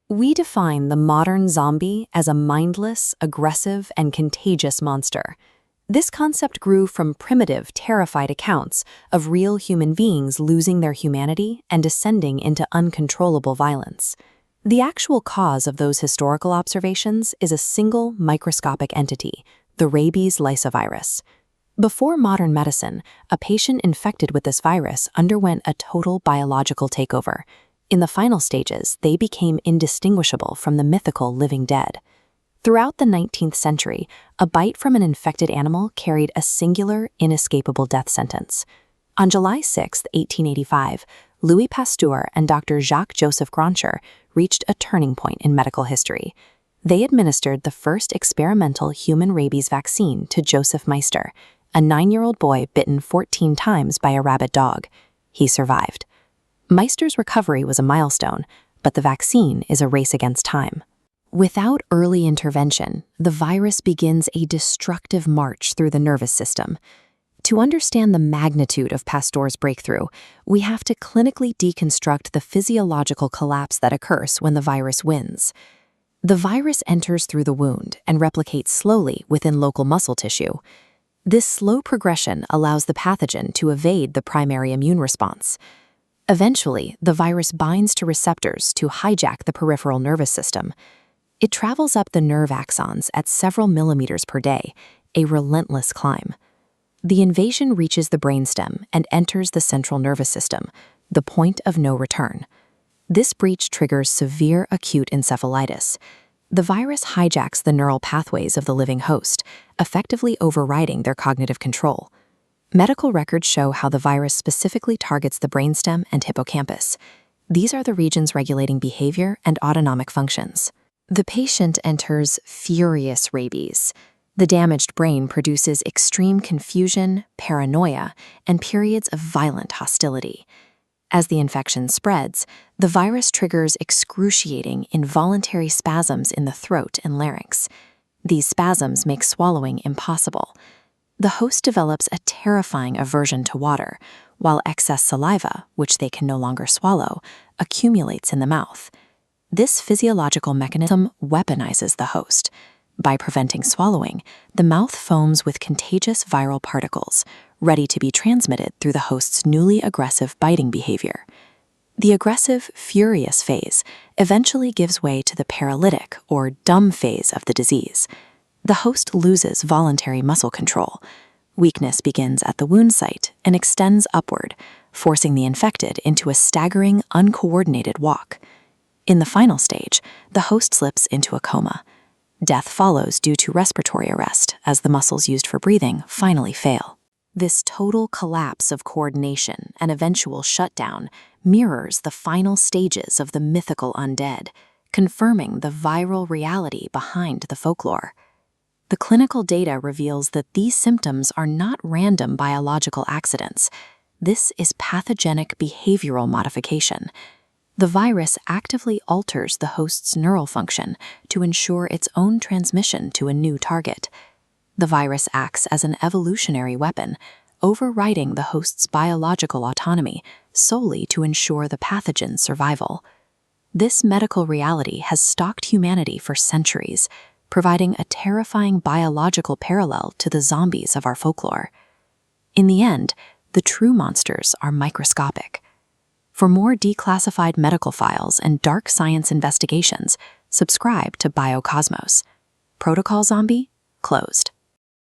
We define the modern zombie as a mindless, aggressive, and contagious monster. This concept grew from primitive, terrified accounts of real human beings losing their humanity and descending into uncontrollable violence. The actual cause of those historical observations is a single microscopic entity, the Rabies Lyssavirus. Before modern medicine, a patient infected with this virus underwent a total biological takeover. In the final stages, they became indistinguishable from the mythical living dead. Throughout the 19th century, a bite from an infected animal carried a singular, inescapable death sentence. On July 6, 1885, Louis Pasteur and Dr. Jacques-Joseph Grancher reached a turning point in medical history. They administered the first experimental human rabies vaccine to Joseph Meister, a 9-year-old boy bitten 14 times by a rabid dog. He survived. Meister's recovery was a milestone, but the vaccine is a race against time. Without early intervention, the virus begins a destructive march through the nervous system. To understand the magnitude of Pasteur's breakthrough, we have to clinically deconstruct the physiological collapse that occurs when the virus wins. The virus enters through the wound and replicates slowly within local muscle tissue. This slow progression allows the pathogen to evade the primary immune response. Eventually, the virus binds to receptors to hijack the peripheral nervous system. It travels up the nerve axons at several millimeters per day, a relentless climb. The invasion reaches the brainstem and enters the central nervous system, the point of no return. This breach triggers severe acute encephalitis. The virus hijacks the neural pathways of the living host, effectively overriding their cognitive control. Medical records show how the virus specifically targets the brainstem and hippocampus. These are the regions regulating behavior and autonomic functions. The patient enters furious rabies. The damaged brain produces extreme confusion, paranoia, and periods of violent hostility. As the infection spreads, the virus triggers excruciating, involuntary spasms in the throat and larynx. These spasms make swallowing impossible. The host develops a terrifying aversion to water, while excess saliva, which they can no longer swallow, accumulates in the mouth. This physiological mechanism weaponizes the host. By preventing swallowing, the mouth foams with contagious viral particles, ready to be transmitted through the host's newly aggressive biting behavior. The aggressive, furious phase eventually gives way to the paralytic or dumb phase of the disease. The host loses voluntary muscle control. Weakness begins at the wound site and extends upward, forcing the infected into a staggering, uncoordinated walk. In the final stage, the host slips into a coma. Death follows due to respiratory arrest as the muscles used for breathing finally fail. This total collapse of coordination and eventual shutdown mirrors the final stages of the mythical undead, confirming the viral reality behind the folklore. The clinical data reveals that these symptoms are not random biological accidents. This is pathogenic behavioral modification. The virus actively alters the host's neural function to ensure its own transmission to a new target. The virus acts as an evolutionary weapon, overriding the host's biological autonomy solely to ensure the pathogen's survival. This medical reality has stalked humanity for centuries, providing a terrifying biological parallel to the zombies of our folklore. In the end, the true monsters are microscopic. For more declassified medical files and dark science investigations, subscribe to BioCosmos. Protocol Zombie, closed.